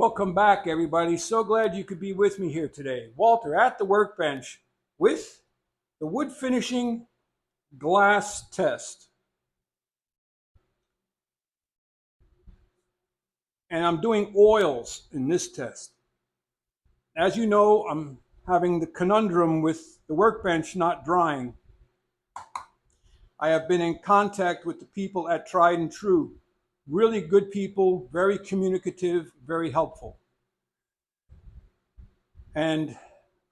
Welcome back, everybody. So glad you could be with me here today. Walter at the workbench with the wood finishing glass test. And I'm doing oils in this test. As you know, I'm having the conundrum with the workbench not drying. I have been in contact with the people at Tried and True. Really good people, very communicative, very helpful. And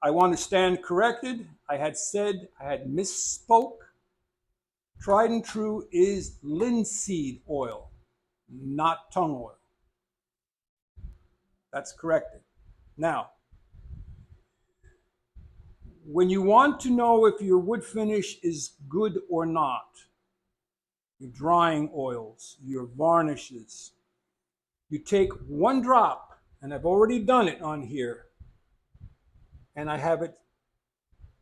I want to stand corrected. I had misspoke. Tried and True is linseed oil, not tung oil. That's corrected. Now, when you want to know if your wood finish is good or not, your drying oils, your varnishes, you take one drop, and I've already done it on here, and I have it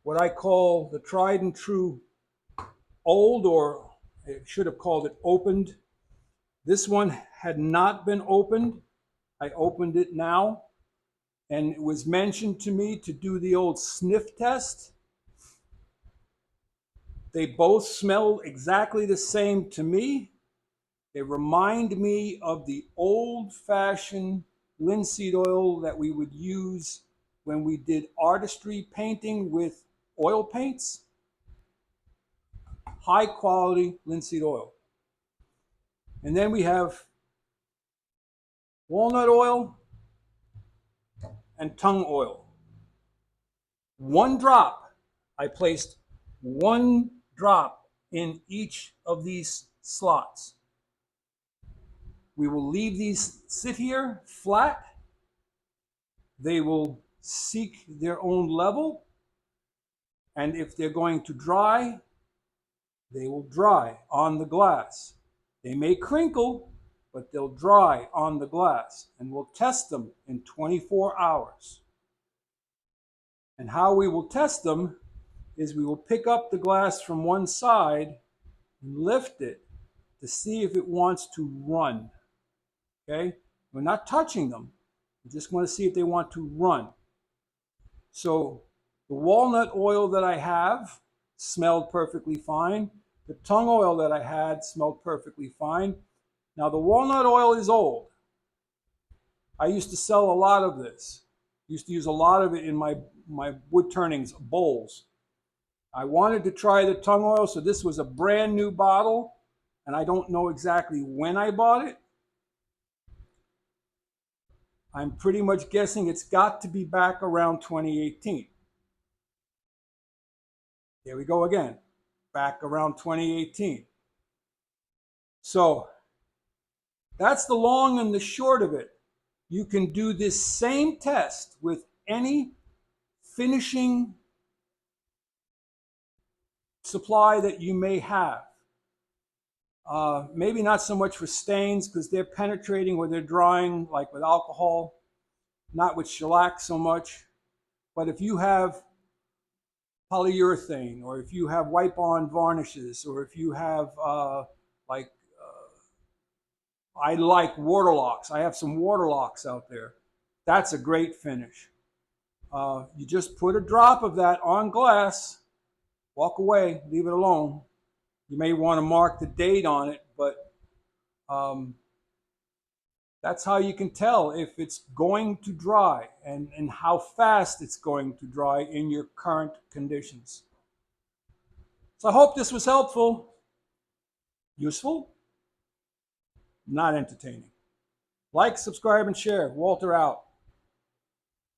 what I call the Tried and True old, or I should have called it opened. This one had not been opened. I opened it now, and it was mentioned to me to do the old sniff test. They both smell exactly the same to me. They remind me of the old-fashioned linseed oil that we would use when we did artistry painting with oil paints. High quality linseed oil. And then we have walnut oil and tung oil. One drop. I placed one drop in each of these slots. We will leave these sit here flat. They will seek their own level. And if they're going to dry, they will dry on the glass. They may crinkle, but they'll dry on the glass. And we'll test them in 24 hours. And how we will test them is we will pick up the glass from one side and lift it to see if it wants to run. Okay? We're not touching them. We just want to see if they want to run. So the walnut oil that I have smelled perfectly fine. The tung oil that I had smelled perfectly fine. Now the walnut oil is old. I used to sell a lot of this. Used to use a lot of it in my wood turnings bowls. I wanted to try the tung oil, so this was a brand new bottle, and I don't know exactly when I bought it. I'm pretty much guessing it's got to be back around 2018. There we go again, back around 2018. So that's the long and the short of it. You can do this same test with any finishing supply that you may have. Maybe not so much for stains because they're penetrating or they're drying, like with alcohol, not with shellac so much. But if you have polyurethane, or if you have wipe-on varnishes, or if you have I like waterlocks. I have some waterlocks out there. That's a great finish. You just put a drop of that on glass, walk away, leave it alone. You may want to mark the date on it, but that's how you can tell if it's going to dry and how fast it's going to dry in your current conditions. So I hope this was helpful, useful, not entertaining. Like, subscribe, and share. Walter out.